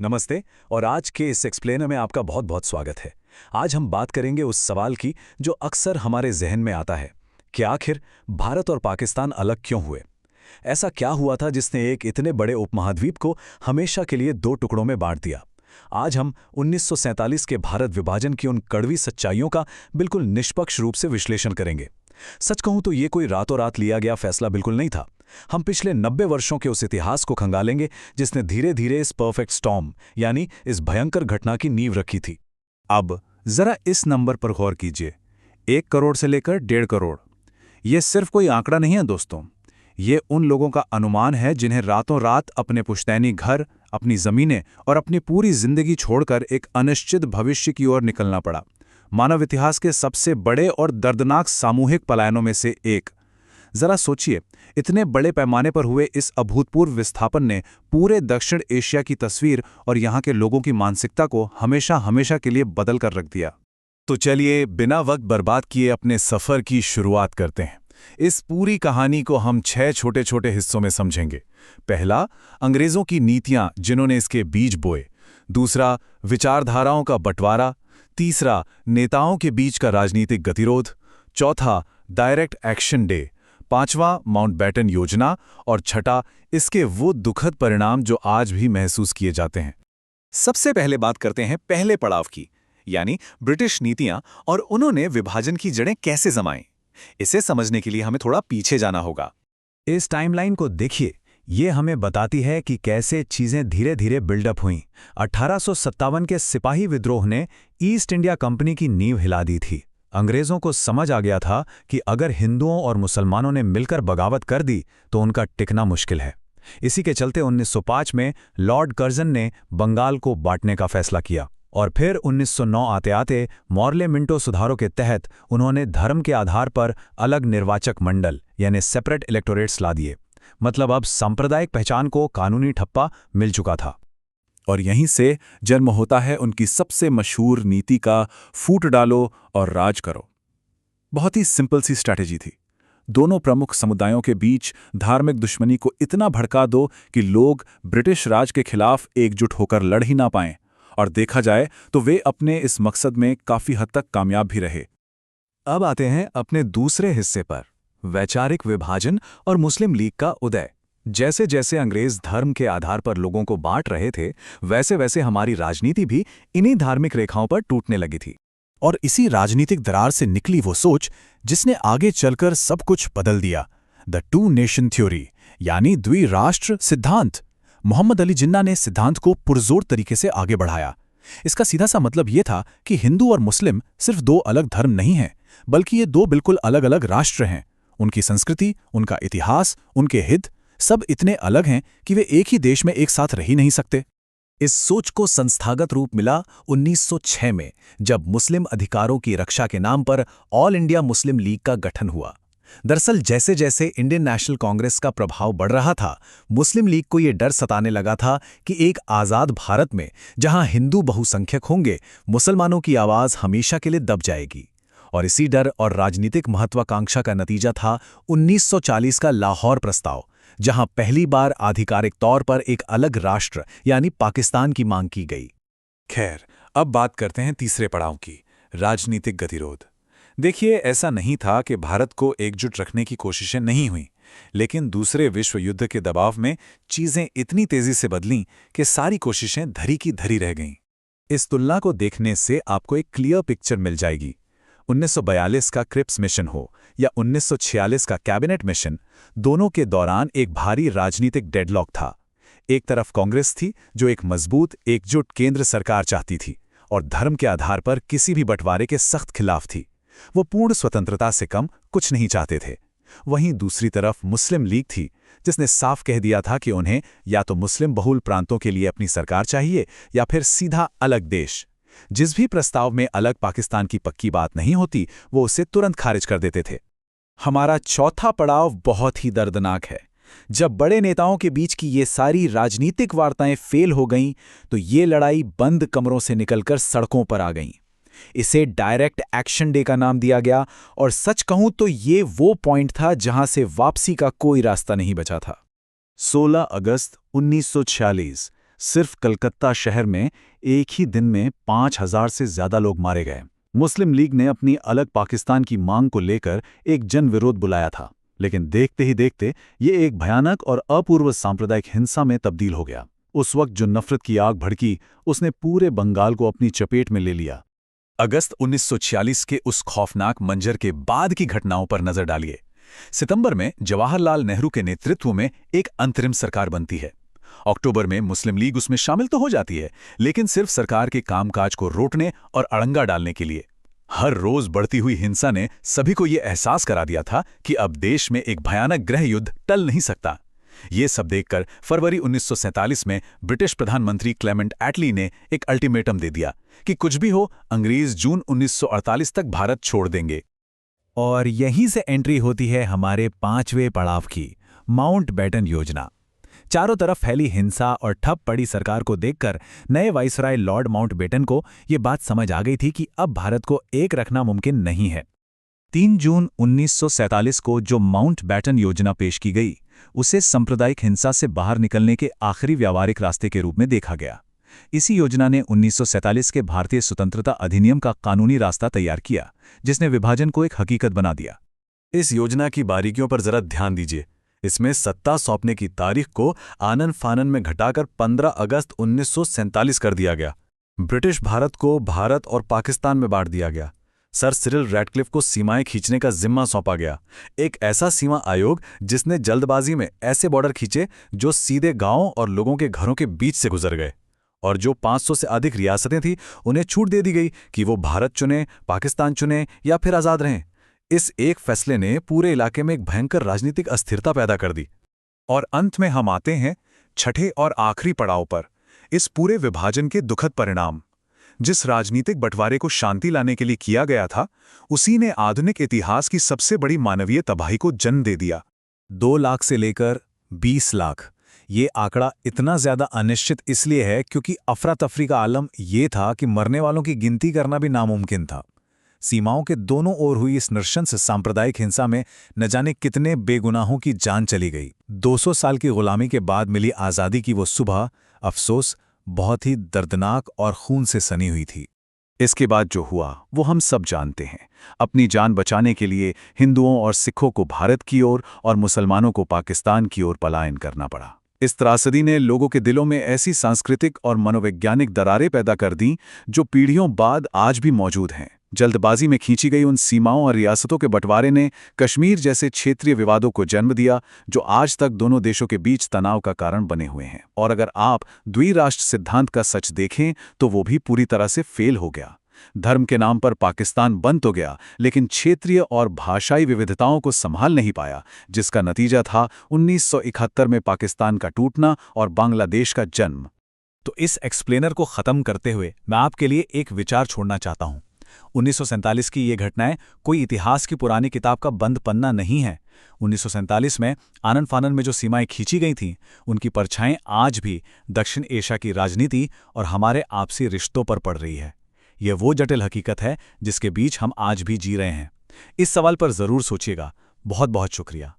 नमस्ते। और आज के इस एक्सप्लेनर में आपका बहुत बहुत स्वागत है। आज हम बात करेंगे उस सवाल की जो अक्सर हमारे जहन में आता है कि आखिर भारत और पाकिस्तान अलग क्यों हुए। ऐसा क्या हुआ था जिसने एक इतने बड़े उपमहाद्वीप को हमेशा के लिए दो टुकड़ों में बांट दिया। आज हम 1947 के भारत विभाजन की उन कड़वी सच्चाइयों का बिल्कुल निष्पक्ष रूप से विश्लेषण करेंगे। सच कहूं तो ये कोई रातों रात लिया गया फैसला बिल्कुल नहीं था। हम पिछले 90 वर्षों के उस इतिहास को खंगालेंगे जिसने धीरे धीरे इस परफेक्ट स्टॉर्म यानी इस भयंकर घटना की नींव रखी थी। अब जरा इस नंबर पर गौर कीजिए, 1 करोड़ से लेकर 1.5 करोड़। ये सिर्फ कोई आंकड़ा नहीं है दोस्तों, ये उन लोगों का अनुमान है जिन्हें रातों रात अपने पुश्तैनी घर, अपनी जमीनें और अपनी पूरी जिंदगी छोड़कर एक अनिश्चित भविष्य की ओर निकलना पड़ा। मानव इतिहास के सबसे बड़े और दर्दनाक सामूहिक पलायनों में से एक। जरा सोचिए, इतने बड़े पैमाने पर हुए इस अभूतपूर्व विस्थापन ने पूरे दक्षिण एशिया की तस्वीर और यहाँ के लोगों की मानसिकता को हमेशा हमेशा के लिए बदल कर रख दिया। तो चलिए बिना वक्त बर्बाद किए अपने सफर की शुरुआत करते हैं। इस पूरी कहानी को हम 6 छोटे छोटे हिस्सों में समझेंगे। पहला, अंग्रेजों की नीतियां जिन्होंने इसके बीज बोए। दूसरा, विचारधाराओं का बंटवारा। तीसरा, नेताओं के बीच का राजनीतिक गतिरोध। चौथा, डायरेक्ट एक्शन डे। पांचवां, माउंटबेटन योजना। और छठा, इसके वो दुखद परिणाम जो आज भी महसूस किए जाते हैं। सबसे पहले बात करते हैं पहले पड़ाव की, यानी ब्रिटिश नीतियां और उन्होंने विभाजन की जड़ें कैसे जमाईं। इसे समझने के लिए हमें थोड़ा पीछे जाना होगा। इस टाइमलाइन को देखिए, ये हमें बताती है कि कैसे चीजें धीरे धीरे बिल्डअप हुईं। 1857 के सिपाही विद्रोह ने ईस्ट इंडिया कंपनी की नींव हिला दी थी। अंग्रेजों को समझ आ गया था कि अगर हिंदुओं और मुसलमानों ने मिलकर बगावत कर दी तो उनका टिकना मुश्किल है। इसी के चलते 1905 में लॉर्ड कर्जन ने बंगाल को बांटने का फैसला किया और फिर 1909 आते आते मॉर्ले मिंटो सुधारों के तहत उन्होंने धर्म के आधार पर अलग निर्वाचक मंडल यानी सेपरेट इलेक्टोरेट्स ला दिए। मतलब अब सांप्रदायिक पहचान को कानूनी ठप्पा मिल चुका था। और यहीं से जन्म होता है उनकी सबसे मशहूर नीति का, फूट डालो और राज करो। बहुत ही सिंपल सी स्ट्रैटेजी थी। दोनों प्रमुख समुदायों के बीच धार्मिक दुश्मनी को इतना भड़का दो कि लोग ब्रिटिश राज के खिलाफ एकजुट होकर लड़ ही ना पाएं। और देखा जाए तो वे अपने इस मकसद में काफी हद तक कामयाब भी रहे। अब आते हैं अपने दूसरे हिस्से पर, वैचारिक विभाजन और मुस्लिम लीग का उदय। जैसे जैसे अंग्रेज धर्म के आधार पर लोगों को बांट रहे थे, वैसे वैसे हमारी राजनीति भी इन्हीं धार्मिक रेखाओं पर टूटने लगी थी। और इसी राजनीतिक दरार से निकली वो सोच जिसने आगे चलकर सब कुछ बदल दिया, द टू नेशन थ्योरी यानी द्विराष्ट्र सिद्धांत। मोहम्मद अली जिन्ना ने सिद्धांत को पुरजोर तरीके से आगे बढ़ाया। इसका सीधा सा मतलब ये था कि हिंदू और मुस्लिम सिर्फ दो अलग धर्म नहीं हैं, बल्कि ये दो बिल्कुल अलग अलग राष्ट्र हैं। उनकी संस्कृति, उनका इतिहास, उनके हित सब इतने अलग हैं कि वे एक ही देश में एक साथ रह ही नहीं सकते। इस सोच को संस्थागत रूप मिला 1906 में, जब मुस्लिम अधिकारों की रक्षा के नाम पर ऑल इंडिया मुस्लिम लीग का गठन हुआ। दरअसल जैसे जैसे इंडियन नेशनल कांग्रेस का प्रभाव बढ़ रहा था, मुस्लिम लीग को ये डर सताने लगा था कि एक आज़ाद भारत में जहां हिंदू बहुसंख्यक होंगे, मुसलमानों की आवाज़ हमेशा के लिए दब जाएगी। और इसी डर और राजनीतिक महत्वाकांक्षा का नतीजा था 1940 का लाहौर प्रस्ताव, जहां पहली बार आधिकारिक तौर पर एक अलग राष्ट्र यानी पाकिस्तान की मांग की गई। खैर, अब बात करते हैं तीसरे पड़ाव की, राजनीतिक गतिरोध। देखिए, ऐसा नहीं था कि भारत को एकजुट रखने की कोशिशें नहीं हुईं, लेकिन दूसरे विश्व युद्ध के दबाव में चीजें इतनी तेजी से बदलीं कि सारी कोशिशें धरी की धरी रह गईं। इस तुलना को देखने से आपको एक क्लियर पिक्चर मिल जाएगी। 1942 का क्रिप्स मिशन हो या 1946 का कैबिनेट मिशन, दोनों के दौरान एक भारी राजनीतिक डेडलॉक था। एक तरफ कांग्रेस थी जो एक मजबूत एकजुट केंद्र सरकार चाहती थी और धर्म के आधार पर किसी भी बंटवारे के सख्त खिलाफ थी। वो पूर्ण स्वतंत्रता से कम कुछ नहीं चाहते थे। वहीं दूसरी तरफ मुस्लिम लीग थी, जिसने साफ कह दिया था कि उन्हें या तो मुस्लिम बहुल प्रांतों के लिए अपनी सरकार चाहिए या फिर सीधा अलग देश। जिस भी प्रस्ताव में अलग पाकिस्तान की पक्की बात नहीं होती, वो उसे तुरंत खारिज कर देते थे। हमारा चौथा पड़ाव बहुत ही दर्दनाक है। जब बड़े नेताओं के बीच की ये सारी राजनीतिक वार्ताएं फेल हो गईं, तो ये लड़ाई बंद कमरों से निकलकर सड़कों पर आ गईं। इसे डायरेक्ट एक्शन डे का नाम दिया गया और सच कहूं तो ये वो पॉइंट था जहां से वापसी का कोई रास्ता नहीं बचा था। 16 अगस्त 1946 सिर्फ कलकत्ता शहर में एक ही दिन में 5,000 से ज्यादा लोग मारे गए। मुस्लिम लीग ने अपनी अलग पाकिस्तान की मांग को लेकर एक जन विरोध बुलाया था, लेकिन देखते ही देखते ये एक भयानक और अपूर्व सांप्रदायिक हिंसा में तब्दील हो गया। उस वक्त जो नफरत की आग भड़की, उसने पूरे बंगाल को अपनी चपेट में ले लिया। अगस्त 1946 के उस खौफनाक मंजर के बाद की घटनाओं पर नजर डालिए। सितंबर में जवाहरलाल नेहरू के नेतृत्व में एक अंतरिम सरकार बनती है। अक्टूबर में मुस्लिम लीग उसमें शामिल तो हो जाती है, लेकिन सिर्फ सरकार के कामकाज को रोकने और अड़ंगा डालने के लिए। हर रोज बढ़ती हुई हिंसा ने सभी को यह एहसास करा दिया था कि अब देश में एक भयानक गृह युद्ध टल नहीं सकता। ये सब देखकर फरवरी 1947 में ब्रिटिश प्रधानमंत्री क्लेमेंट एटली ने एक अल्टीमेटम दे दिया कि कुछ भी हो, अंग्रेज जून 1948 तक भारत छोड़ देंगे। और यहीं से एंट्री होती है हमारे 5वें पड़ाव की, माउंटबेटन योजना। चारों तरफ फैली हिंसा और ठप पड़ी सरकार को देखकर नए वाइसराय लॉर्ड माउंटबेटन को ये बात समझ आ गई थी कि अब भारत को एक रखना मुमकिन नहीं है। 3 जून 1947 को जो माउंटबेटन योजना पेश की गई, उसे सांप्रदायिक हिंसा से बाहर निकलने के आखिरी व्यावहारिक रास्ते के रूप में देखा गया। इसी योजना ने 1947 के भारतीय स्वतंत्रता अधिनियम का कानूनी रास्ता तैयार किया, जिसने विभाजन को एक हकीकत बना दिया। इस योजना की बारीकियों पर जरा ध्यान दीजिए। इसमें सत्ता सौंपने की तारीख को आनन फानन में घटाकर 15 अगस्त 1947 कर दिया गया। ब्रिटिश भारत को भारत और पाकिस्तान में बांट दिया गया। सर सिरिल रैडक्लिफ को सीमाएं खींचने का जिम्मा सौंपा गया, एक ऐसा सीमा आयोग जिसने जल्दबाजी में ऐसे बॉर्डर खींचे जो सीधे गांवों और लोगों के घरों के बीच से गुजर गए। और जो 500 से अधिक रियासतें थीं, उन्हें छूट दे दी गई कि वो भारत चुने, पाकिस्तान चुने या फिर आज़ाद रहें। इस एक फैसले ने पूरे इलाके में एक भयंकर राजनीतिक अस्थिरता पैदा कर दी। और अंत में हम आते हैं छठे और आखिरी पड़ाव पर, इस पूरे विभाजन के दुखद परिणाम। जिस राजनीतिक बंटवारे को शांति लाने के लिए किया गया था, उसी ने आधुनिक इतिहास की सबसे बड़ी मानवीय तबाही को जन्म दे दिया। 2 लाख से लेकर 20 लाख, ये आंकड़ा इतना ज्यादा अनिश्चित इसलिए है क्योंकि अफरा तफरी का आलम ये था कि मरने वालों की गिनती करना भी नामुमकिन था। सीमाओं के दोनों ओर हुई इस नृशंस सांप्रदायिक हिंसा में न जाने कितने बेगुनाहों की जान चली गई। 200 साल की गुलामी के बाद मिली आज़ादी की वो सुबह, अफसोस, बहुत ही दर्दनाक और खून से सनी हुई थी। इसके बाद जो हुआ वो हम सब जानते हैं। अपनी जान बचाने के लिए हिंदुओं और सिखों को भारत की ओर और मुसलमानों को पाकिस्तान की ओर पलायन करना पड़ा। इस त्रासदी ने लोगों के दिलों में ऐसी सांस्कृतिक और मनोवैज्ञानिक दरारें पैदा कर दी जो पीढ़ियों बाद आज भी मौजूद हैं। जल्दबाजी में खींची गई उन सीमाओं और रियासतों के बंटवारे ने कश्मीर जैसे क्षेत्रीय विवादों को जन्म दिया जो आज तक दोनों देशों के बीच तनाव का कारण बने हुए हैं। और अगर आप द्विराष्ट्र सिद्धांत का सच देखें तो वो भी पूरी तरह से फेल हो गया। धर्म के नाम पर पाकिस्तान बन तो गया, लेकिन क्षेत्रीय और भाषाई विविधताओं को संभाल नहीं पाया, जिसका नतीजा था 1971 में पाकिस्तान का टूटना और बांग्लादेश का जन्म। तो इस एक्सप्लेनर को खत्म करते हुए मैं आपके लिए एक विचार छोड़ना चाहता हूं। 1947 की ये घटनाएं कोई इतिहास की पुरानी किताब का बंद पन्ना नहीं है। 1947 में आनन फानन में जो सीमाएं खींची गई थीं, उनकी परछाएं आज भी दक्षिण एशिया की राजनीति और हमारे आपसी रिश्तों पर पड़ रही है। यह वो जटिल हकीकत है जिसके बीच हम आज भी जी रहे हैं। इस सवाल पर जरूर सोचिएगा। बहुत बहुत शुक्रिया।